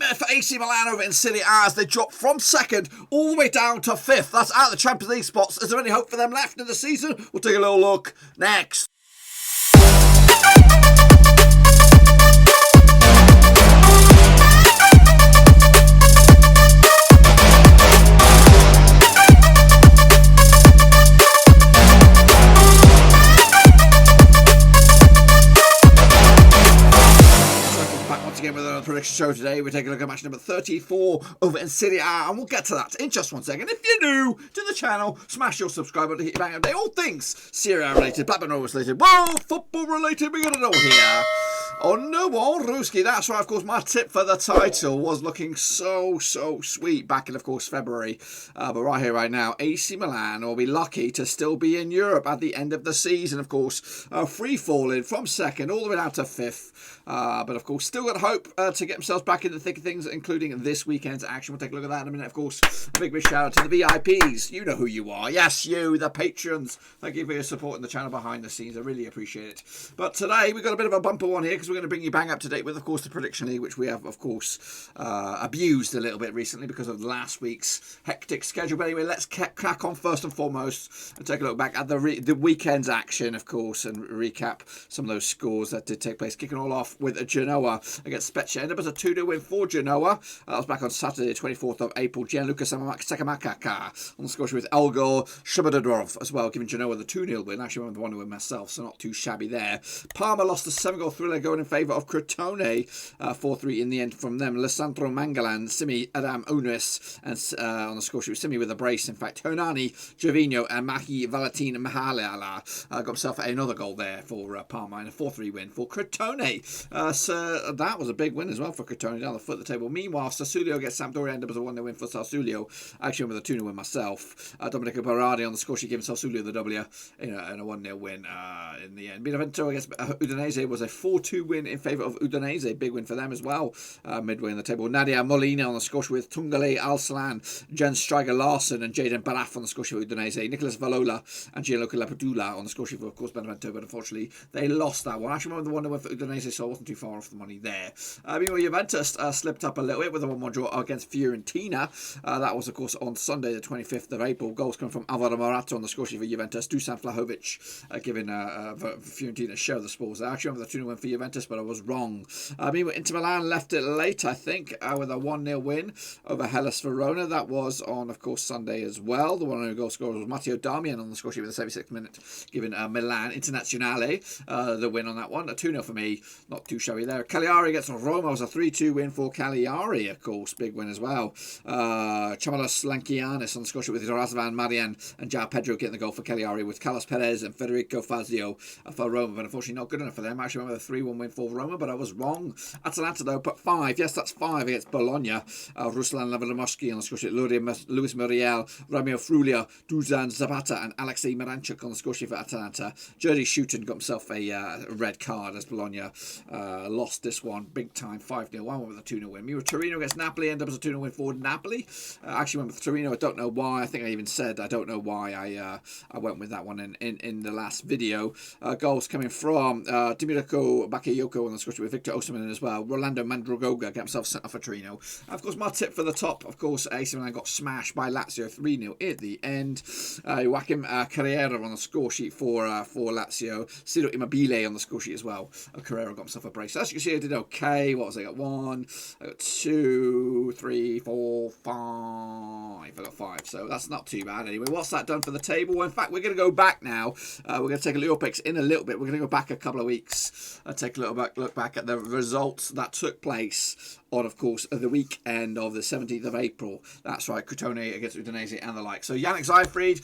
minute for AC Milan over in Serie A as they drop from second all the way down to fifth. That's out of the Champions League spots. Is there any hope for them left in the season? We'll take a little look next. Prediction show today. We're taking a look at match number 34 over in Serie A, and we'll get to that in just 1 second. If you're new to the channel, smash your subscribe button to hit your bang update. All things Serie A related, Blackburn Rovers related, world football related. We're gonna know here. Oh no, Ruski. That's right. Of course, my tip for the title was looking so sweet back in, of course, February. But right here, right now, AC Milan will be lucky to still be in Europe at the end of the season. Of course, free falling from second all the way down to fifth. But of course, still got hope to get themselves back in the thick of things, including this weekend's action. We'll take a look at that in a minute. Of course, a big shout out to the VIPs. You know who you are. Yes, you, the patrons. Thank you for your support in the channel behind the scenes. I really appreciate it. But today, we've got a bit of a bumper one here because we're going to bring you bang up to date with, of course, the prediction league, which we have, of course, abused a little bit recently because of last week's hectic schedule. But anyway, let's crack on first and foremost and take a look back at the weekend's action, of course, and recap some of those scores that did take place. Kicking all off with Genoa against Spezia. Ended up as a 2-0 win for Genoa. That was back on Saturday, 24th of April. Gianluca Sakamakaka on the score with Elgor Shabadadorov as well, giving Genoa the 2-0 win. Actually, went with the 1-0 win myself, so not too shabby there. Parma lost a 7-goal thriller going in favour of Crotone, 4-3 in the end from them. Alessandro Mangalan, Simi Adam Unis, and on the score sheet with Simi with a brace. In fact, Hernani, Gervinho, and Mahi Valentin Mahalala got himself another goal there for Parma in a 4-3 win for Crotone. So that was a big win as well for Crotone down the foot of the table. Meanwhile, Sassuolo gets Sampdoria, ended up as a 1-0 win for Sassuolo. Actually, with a 2-0 win myself. Domenico Berardi on the score sheet giving Sassuolo the W in a 1-0 win in the end. Benevento against Udinese was a 4-2 win in favour of Udinese. Big win for them as well. Midway in the table. Nadia Molina on the score sheet with Tungale Alsalan, Jens Striger Larson, and Jaden Baraf on the score sheet with Udinese. Nicolas Valola and Gianluca Lapadula on the score sheet for, of course, Benevento, but unfortunately they lost that one. Actually, remember the 1-0 win for Udinese, so I wasn't too far off the money there. Meanwhile, Juventus slipped up a little bit with a 1-1 draw against Fiorentina. That was, of course, on Sunday, the 25th of April. Goals come from Alvaro Morata on the score sheet for Juventus. Dusan Vlahovic giving Fiorentina a share of the spoils. I actually remember the 2-0 win for Juventus, but I was wrong. Meanwhile, Inter Milan left it late, I think, with a 1-0 win over Hellas Verona. That was on, of course, Sunday as well. The 1-0 goal scorer was Matteo Darmian on the score sheet with a 76th minute, giving Milan Internazionale the win on that one. A 2-0 for me, not too shabby there. Cagliari against Roma was a 3-2 win for Cagliari, of course, big win as well. Chamalos Lankianis on the score sheet with Razvan Marian and João Pedro getting the goal for Cagliari, with Carlos Perez and Federico Fazio for Roma, but unfortunately not good enough for them. I actually remember the 3-1 win for Roma, but I was wrong. Atalanta, though, put 5. Yes, that's 5 against Bologna. Ruslan Lavanomoski on the score sheet, Luis Muriel, Ramiro Frulia, Dusan Zapata, and Alexei Miranchuk on the score sheet for Atalanta. Jody Schutten got himself a red card as Bologna lost this one big time, 5-0. I went with a 2-0 win. Torino against Napoli, ended up as a 2-0 win for Napoli. Actually went with Torino. I don't know why. I think I even said I don't know why I went with that one in the last video. Goals coming from Dimirko Bakayoko on the score sheet with Victor Osimhen as well. Rolando Mandragoga got himself sent off for Torino. Of course, my tip for the top, of course, AC Milan got smashed by Lazio 3-0 at the end. Joaquim Carrera on the score sheet for Lazio. Ciro Immobile on the score sheet as well. Carrera got himself a brace. So as you can see, I did okay. What was I got? 1, I got 2, 3, 4, 5. I got 5. So that's not too bad anyway. What's that done for the table? Well, in fact, we're going to go back now. We're going to take a little picks in a little bit. We're going to go back a couple of weeks. Take a little look back at the results that took place on, of course, the weekend of the 17th of April. That's right, Crotone against Udinese and the like. So Yannick Zayfried,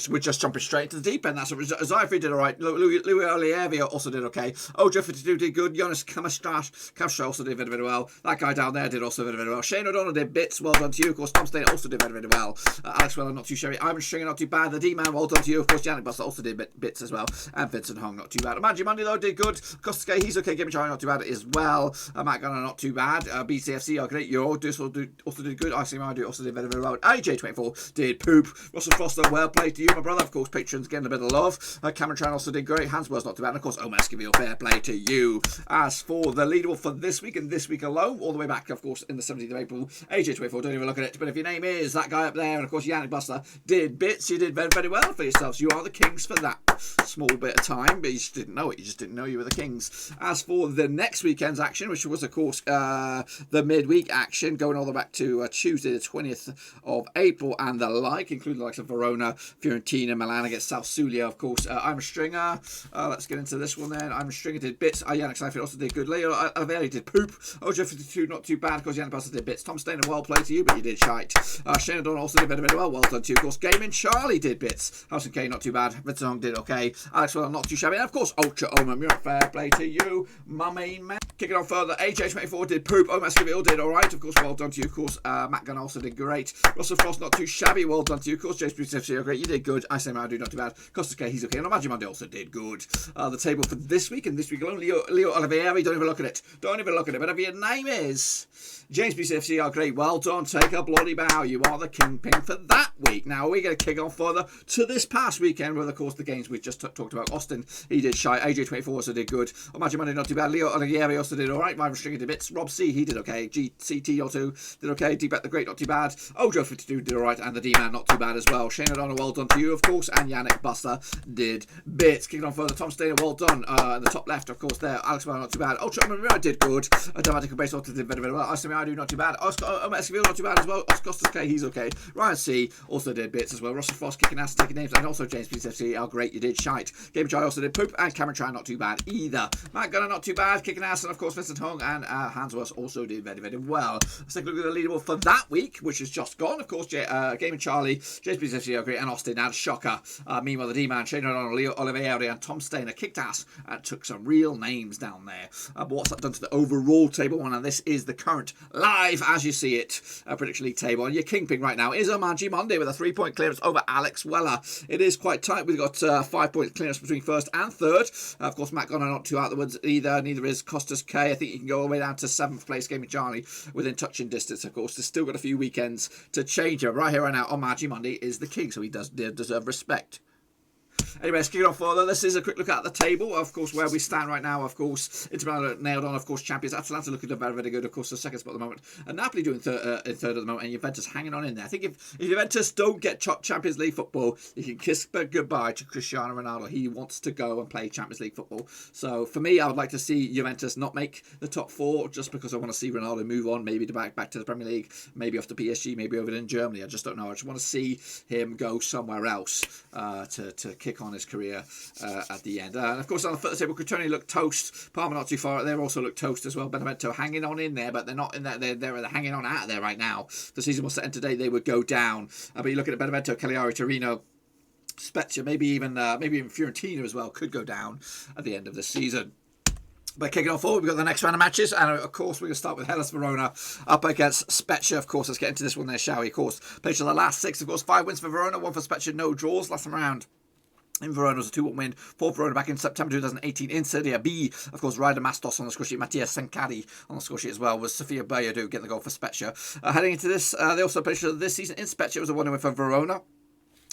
we're just jumping straight into the deep end. That's what Zayfried did all right. Louis Olivier also did okay. Ojo 52 did good. Jonas Castro also did very well. That guy down there did also very well. Shane O'Donnell did bits. Well done to you. Of course, Tom Stain also did very well. Alex Weller, not too shabby. Ivan Stringer, not too bad. The D-Man, well done to you. Of course, Yannick Buster also did bits as well. And Vincent Hong, not too bad. Manji Monday, though, did good. Kosuke, he's okay. Gimmichai, not too bad as well. Matt Matt Gunner, not too bad. BCFC are great. You also did good. IC Milan also did very, very well. AJ24 did poop. Russell Foster, well played to you, my brother. Of course, patrons getting a bit of love. Cameron Tran also did great. Hansworth's not too bad. And of course, Omar Esquivel, fair play to you. As for the leaderboard for this week and this week alone, all the way back, of course, in the 17th of April, AJ24, don't even look at it. But if your name is that guy up there, and of course, Yannick Buster did bits, you did very, very well for yourselves. You are the kings for that small bit of time, but you just didn't know it. You just didn't know you were the kings. As for the next weekend's action, which was, of course, the midweek action, going all the way back to Tuesday, the 20th of April, and the like, including the likes of Verona, Fiorentina, Milan against Sassuolo, of course. I'm a stringer. Let's get into this one then. I'm a stringer, did bits. Yannick Seinfeld also did good. Leo Alveri did poop. OJ52, not too bad, because Yannick Buster did bits. Tom Stainer, well played to you, but you did shite. Shane O'Donnell also did very, very well. Well done to you. Of course, Gaming Charlie did bits. House and K, not too bad. Vincent Hong did okay. Alex Well, not too shabby. And of course, Ultra Omer, you're fair play to you, my main man. Kicking on further, AJ24 did poop. Omar Esquivel did alright. Of course, well done to you. Of course, Matt Gunn also did great. Russell Frost, not too shabby. Well done to you. Of course, James Bruce FC, great. You did good. I say Madu, not too bad. Costas K, he's okay. And Imagine Monday also did good. The table for this week and this week alone, Leo Olivieri, don't even look at it. Don't even look at it. But if your name is James BCFC, are great. Well done. Take a bloody bow. You are the kingpin for that week. Now we're going to kick on further to this past weekend with, of course, the games we just talked about. Austin, he did shy. AJ24 also did good. Imagine Monday, not too bad. Leo Olivieri also did alright. Myron Stringer did bits. Rob C, he did okay. GCT also did okay. D-Bet the Great, not too bad. Ojo52 did alright. And the D-Man, not too bad as well. Shane O'Donnell, well done to you, of course. And Yannick Buster did bits. Kicking on further, Tom Stainer, well done. In the top left, of course, there. Alex Miller, not too bad. Ultra Omar did good. Dramatic Base also did very, very well. I do not too bad. Omar Esquivel, not too bad as well. Costas K, he's okay. Ryan C also did bits as well. Russell Frost kicking ass, taking names. And also James BCFC, great, you did shite. Game Chai also did poop. And Cameron Tran, not too bad either. Matt Gunner, not too bad, kicking ass. And of course, Vincent Hong and Hansworth also did very, very well. Let's take a look at the leaderboard for that week, which has just gone. Of course, Game Charlie, James BCFC, great, and Austin and Shocker. Meanwhile, the D-Man, Shane O'Donnell, Leo Olivieri, and Tom Stainer kicked ass and took some real names down there. But what's that done to the overall table one? And this is the current live, as you see it, Prediction League table. And your kingpin right now is Omanji Monday with a 3-point clearance over Alex Weller. It is quite tight. We've got 5-point clearance between first and third. Of course, Matt Gunner not too out of the woods either. Neither is Costas K. I think you can go all the way down to 7th place, Gaming Charlie, within touching distance. Of course, there's still got a few weekends to change him. Right here, right now, Omanji Monday is the king, so he does deserve respect. Anyway, let's kick it off further. This is a quick look at the table, of course, where we stand right now. Of course, Inter Milan nailed on, of course, champions. Atalanta looking very, very good, of course, the second spot at the moment. And Napoli doing third at the moment, and Juventus hanging on in there. I think if Juventus don't get Champions League football, you can kiss goodbye to Cristiano Ronaldo. He wants to go and play Champions League football. So, for me, I would like to see Juventus not make the top 4, just because I want to see Ronaldo move on, maybe back to the Premier League, maybe off to PSG, maybe over in Germany. I just don't know. I just want to see him go somewhere else to kick on his career at the end. And of course, on the foot of the table, Crotone looked toast. Parma not too far. They also look toast as well. Benevento hanging on in there, but they're not in there. They're hanging on out of there right now. The season was set in today. They would go down. But you're looking at Benevento, Cagliari, Torino, Spezia, maybe even Fiorentina as well could go down at the end of the season. But kicking off forward, we've got the next round of matches. And of course, we're going to start with Hellas Verona up against Spezia. Of course, let's get into this one there, shall we? Of course, played to the last 6. Of course, 5 wins for Verona, 1 for Spezia, no draws last time around. In Verona was a 2-1 win for Verona back in September 2018 in Serie B. Of course, Ryder Mastos on the score sheet, Mattia Sencari on the score sheet as well, was Sofia Bayadu getting the goal for Spezia. Heading into this, they also played this season in Spezia. It was a 1-win for Verona.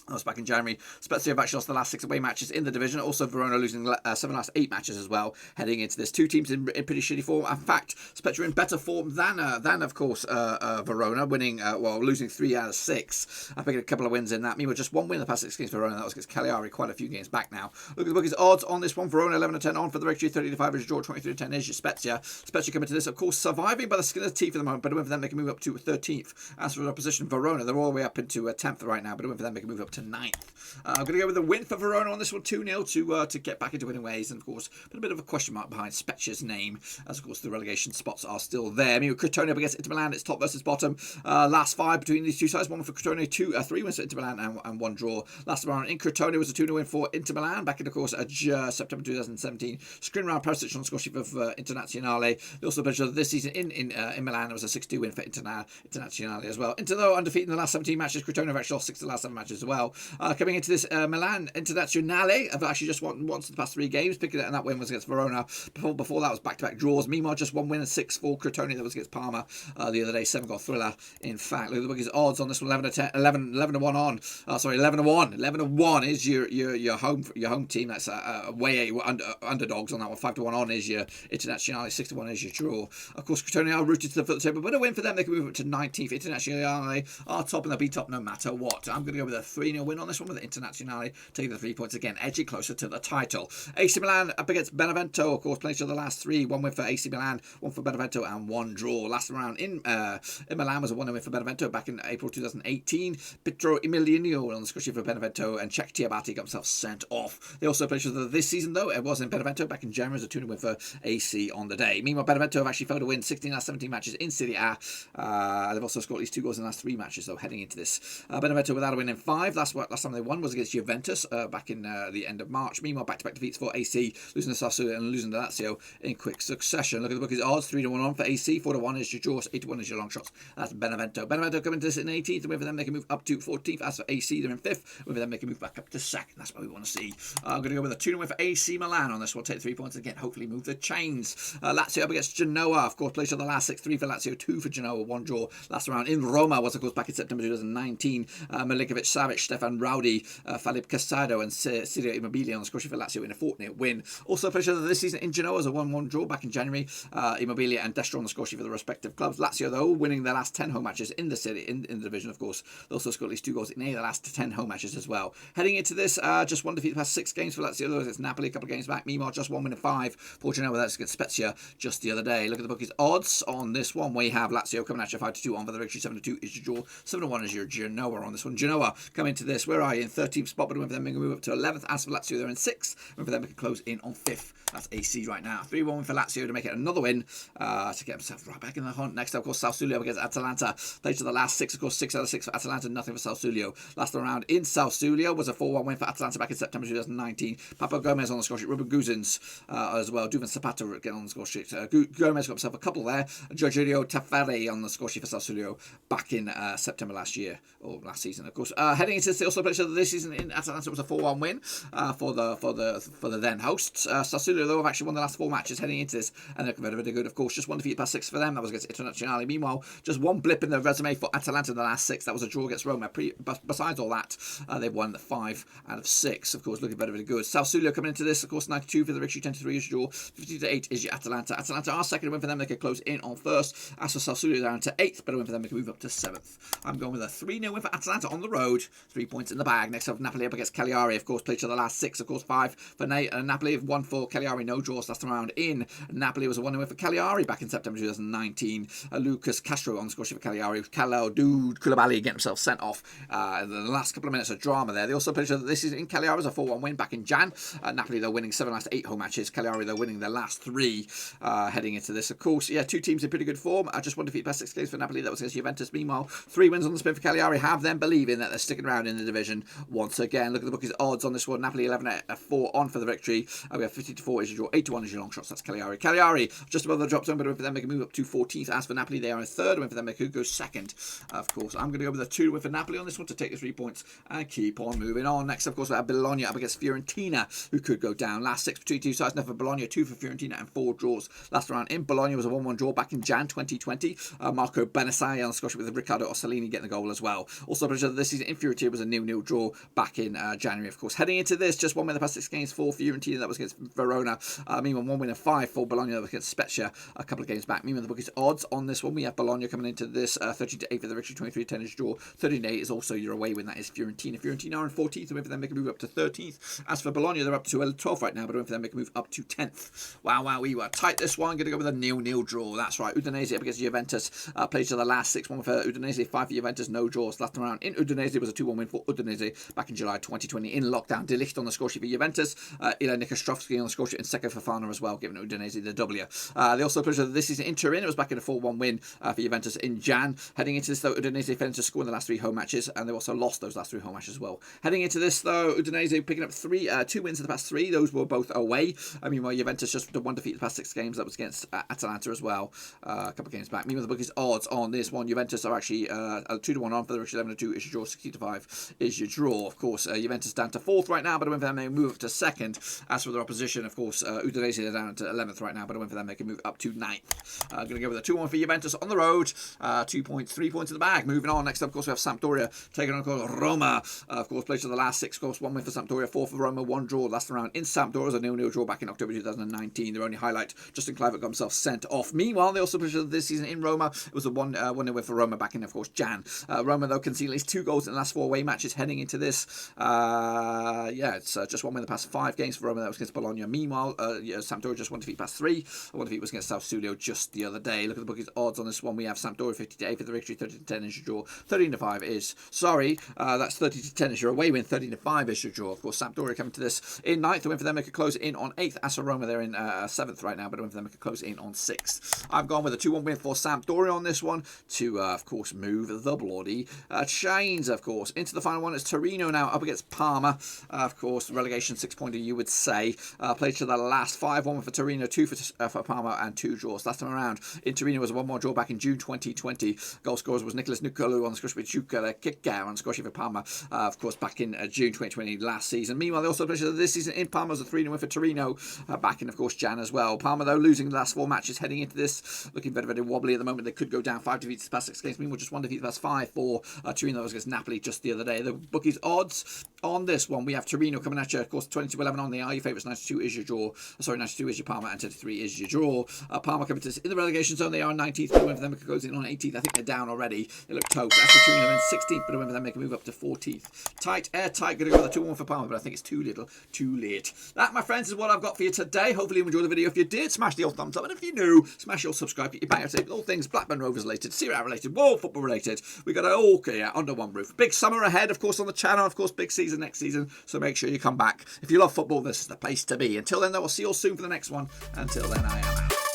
That was back in January. Spezia have actually lost the last 6 away matches in the division. Also, Verona losing 7 last 8 matches as well, heading into this. 2 teams in pretty shitty form. In fact, Spezia in better form than of course, Verona, winning, losing 3 out of 6. I think a couple of wins in that. Meanwhile, just 1 win in the past 6 games for Verona. That was against Cagliari quite a few games back now. Look at the bookies odds on this one. Verona 11-10 on for the Rectory, 30-5 is draw, 23-10 is your Spezia. Spezia coming to this, of course, surviving by the skin of the teeth at the moment, but a win for them, they can move up to 13th. As for the opposition, Verona, they're all the way up into 10th right now, but a win for them, they can move up to 9th. I'm going to go with a win for Verona on this one, 2-0 to get back into winning ways. And of course, put a bit of a question mark behind Spezia's name, as of course the relegation spots are still there. I mean, with Crotone up against Inter Milan, it's top versus bottom. Last 5 between these two sides, 1 for Crotone, 3 wins for Inter Milan and 1 draw. Last round in Crotone was a 2-0 win for Inter Milan back in, of course, September 2017. Screen round Perisic on the score sheet of Internazionale. They also played this season in Milan. It was a 6-2 win for Internazionale as well. Inter, though, undefeated in the last 17 matches. Crotone have actually lost 6 of the last 7 matches as well. well. Coming into this, Milan Internazionale have actually just won once the past 3 games, picking it, and that win was against Verona. Before that was back-to-back draws. Meanwhile, just 1 win and 6-4 Crotone, that was against Parma the other day, 7-goal thriller. In fact, look at the bookies odds on this one, 11-1 on. 11-1 is your home team. That's way underdogs on that one. 5-1 on is your Internazionale, 6-1 is your draw. Of course, Crotone are rooted to the foot of the table, but a win for them, they can move up to 19th. Internazionale are top and they'll be top no matter what. I'm going to go with a 3-0 win on this one with the Internazionale, taking the 3 points again, edging closer to the title. AC Milan up against Benevento, of course, playing each other the last 3. 1 win for AC Milan, 1 for Benevento, and 1 draw. Last round in Milan was a 1-0 win for Benevento back in April 2018. Pietro Emiliano on the score sheet for Benevento, and Czech Tiabati got himself sent off. They also played each other this season, though. It was in Benevento back in January as a 2-0 win for AC on the day. Meanwhile, Benevento have actually failed to win 16 out of 17 matches in Serie A. They've also scored at least 2 goals in the last 3 matches, though, heading into this. Benevento without a win in 5. Last time they won was against Juventus back in the end of March. Meanwhile, back-to-back defeats for AC, losing to Sassuolo and losing to Lazio in quick succession. Look at the bookies odds, 3-1 on for AC, 4-1 is your draws, 8-1 is your long shots. That's Benevento. Benevento coming to this in 18th, and win for them they can move up to 14th. As for AC, they're in 5th. Win for them they can move back up to 2nd. That's what we want to see. I'm going to go with a 2-0 win for AC Milan on this one. Take 3 points again, hopefully move the chains. Lazio up against Genoa, of course, played on the last 6, 3 for Lazio, 2 for Genoa, 1 draw. Last round in Roma was, of course, back in September 2019. Milinkovic, Savic, Stefan Rowdy, Filip Casado, and Sirio Immobile on the score sheet for Lazio in a 4-0 win. Also played this season in Genoa as a 1-1 draw back in January. Immobile and Destro on the score sheet for the respective clubs. Lazio, though, winning their last 10 home matches in the city, in the division, of course. They also scored at least 2 goals in the last 10 home matches as well. Heading into this, just 1 defeat the past 6 games for Lazio. Though it's Napoli a couple of games back. Meanwhile, just 1 win in 5 for Genoa. That's against Spezia just the other day. Look at the bookies odds on this one. We have Lazio coming at you 5-2 on for the victory. 7-2 is your draw. 7-1 is your Genoa on this one. Genoa coming to this. Where are you? In 13th spot, but win for them, they can move up to 11th. As for Lazio, they're in 6th. Win for them, they can close in on 5th. That's AC right now. 3-1 win for Lazio to make it another win to get himself right back in the hunt. Next up, of course, Sassuolo against Atalanta. Played to the last 6, of course, 6 out of 6 for Atalanta, nothing for Sassuolo. Last round in Sassuolo was a 4-1 win for Atalanta back in September 2019. Papo Gomez on the score sheet, Ruben Guzins as well. Duvan Zapata again on the score sheet. Gomez got himself a couple there. Giorgio Tafari on the score sheet for Sassuolo back in September last year, or last season, of course. Heading into this, they also played this season in Atalanta. It was a 4-1 win for the then hosts. Sassuolo, though, have actually won the last 4 matches heading into this, and they're very, very good, of course. Just 1 defeat past 6 for them. That was against Internazionale. Meanwhile, just 1 blip in the resume for Atalanta in the last 6. That was a draw against Roma. Besides all that, they've won 5 out of 6. Of course, looking very, very good. Sassuolo coming into this, of course, 92 for the victory, 10-3 is your draw, 50-8 is your Atalanta. Atalanta are second. Win for them, they can close in on 1st. As for Sassuolo, down to 8th, but a win for them, they can move up to 7th. I'm going with a 3-0 win for Atalanta on the road. 3 points in the bag. Next up, Napoli up against Cagliari. Of course, played to the last 6. Of course, 5 for Napoli, 1 for Cagliari. No draws last round in. Napoli was a 1-0 win for Cagliari back in September 2019. Lucas Castro on the score sheet for Cagliari. Koulibaly getting himself sent off in the last couple of minutes of drama there. They also played this season in Cagliari as a 4-1 win back in Jan. Napoli, they're winning 7 last 8 home matches. Cagliari, they're winning their last 3 heading into this. Of course, yeah, 2 teams in pretty good form. Just 1 defeat past 6 games for Napoli. That was against Juventus. Meanwhile, 3 wins on the spin for Cagliari have them believing that they're sticking around in the division once again. Look at the bookies odds on this one. Napoli 11-4 on for the victory. We have 50-4 is your draw, 8-1 is your long shots. That's Cagliari. Cagliari just above the drop zone, but win for them they can move up to 14th. As for Napoli, they are in 3rd. Win for them they could go 2nd. Of course, I'm going to go with a 2 win for Napoli on this one to take the 3 points and keep on moving on. Next, of course, we have Bologna up against Fiorentina, who could go down. Last 6 between 2 sides. Now for Bologna, 2 for Fiorentina and 4 draws. Last round in Bologna was a 1-1 draw back in Jan 2020. Marco Benassai on the score with Riccardo Orsolini getting the goal as well. Also, this season in Fiorentina was a 0-0 draw back in January, of course. Heading into this, just 1 win the past 6 games for Fiorentina. That was against Verona. Meanwhile, 1 win and 5 for Bologna. That was against Spezia a couple of games back. Meanwhile, the bookies odds on this one. We have Bologna coming into this 13-8 for the victory, 23-10 is draw. 13-8 is also your away win. That is Fiorentina. Fiorentina are in 14th. The win for them, they can move up to 13th. As for Bologna, they're up to 12th right now, but the win for them, they can move up to 10th. Wow, we were tight this one. Going to go with a 0-0 draw. That's right. Udinese up against Juventus. Played to the last 6-1 for Udinese, 5 for Juventus, no draws. Last round in Udinese was a 2-1 win for Udinese back in July 2020 in lockdown. De Ligt on the score sheet for Juventus. Ilan Nikostrovsky on the score sheet and Seko Fofana as well, giving Udinese the W. They also played this season in Turin. It was back in a 4-1 win for Juventus in Jan. Heading into this, though, Udinese failed to score in the last 3 home matches, and they also lost those last 3 home matches as well. Heading into this, though, Udinese picking up 2 wins in the past 3. Those were both away. Meanwhile, Juventus just 1 defeat in the past 6 games. That was against Atalanta as well, a couple of games back. Meanwhile, the bookies odds on this one. Juventus are actually 2-1 on for the victory, 11-2 is your draw, 60-5 is your draw. Of course, Juventus down to 4th right now, but a win for them, they move up to 2nd. As for their opposition, of course, Udinese are down to 11th right now, but a win for them, they can move up to 9th. Going to go with a 2-1 for Juventus on the road. 2 points, 3 points in the bag. Moving on, next up, of course, we have Sampdoria taking on, of course, Roma. Of course, played to the last 6, of course, 1 win for Sampdoria, 4 for Roma, 1 draw last round in Sampdoria. A 0-0 draw back in October 2019. Their only highlight, Justin Kluivert got himself sent off. Meanwhile, they also played this season in Roma. It was a 1-0 win for Roma back in, of course, Jan. Roma, though, conceded at least 2 goals in the last 4 away matches heading into this. It's just 1 win in the past 5 games for Roma. That was against Bologna. Meanwhile, Sampdoria just 1 defeat past 3. 1 defeat was against Sassuolo just the other day. Look at the bookies odds on this one. We have Sampdoria 50-8 for the victory, 30-10 is your draw, 13-5 is, that's 30-10 is your away win, 13-5 is your draw. Of course, Sampdoria coming to this in 9th. The win for them, they could close in on 8th. AS Roma, they're in 7th right now, but a win for them, they could close in on 6th. I've gone with a 2-1 win for Sampdoria on this one to, of course, move the bloody chains, of course. Into the final one is Torino now up against Parma. Of course, relegation 6-pointer, you would say. Played to the last 5-1 for Torino, 2 for Parma, and 2 draws. Last time around in Torino was a 1-1 draw back in June 2020. Goal scorers was Nicolas Nicolo on the score with Chuka Kika on the score for Parma, of course, back in June 2020 last season. Meanwhile, they also played this season in Parma as a 3-0 win for Torino back in, of course, Jan as well. Parma, though, losing the last 4 matches heading into this, looking very, very wobbly at the moment. They could go down 5 defeats past 6 games. Meanwhile, just 1 defeat past 5 for Torino. That was against Napoli just the other day. The bookies odds on this one, we have Torino coming at you, of course, 22-11 on the eye. Your favourites, 92 is your draw. 92 is your Parma, and 33 is your draw. Parma coming to this in the relegation zone. They are 19th, but a win for them, it goes in on 18th. I think they're down already. They look toast. After Torino in 16th, but a win for them, they can move up to 14th. Tight, airtight, going to go with a 2-1 for Parma, but I think it's too little, too late. That, my friends, is what I've got for you today. Hopefully you enjoyed the video. If you did, smash the old thumbs up, and if you're new, smash your subscribe. Get your bang up to date with all things Blackburn Rovers related, Serie A related, world football related. We got it all clear under one roof. Big summer ahead, of course, on the channel. Of course, big season next season. So make sure you come back. If you love football, this is the place to be. Until then, though, we'll see you all soon for the next one. Until then, I am out.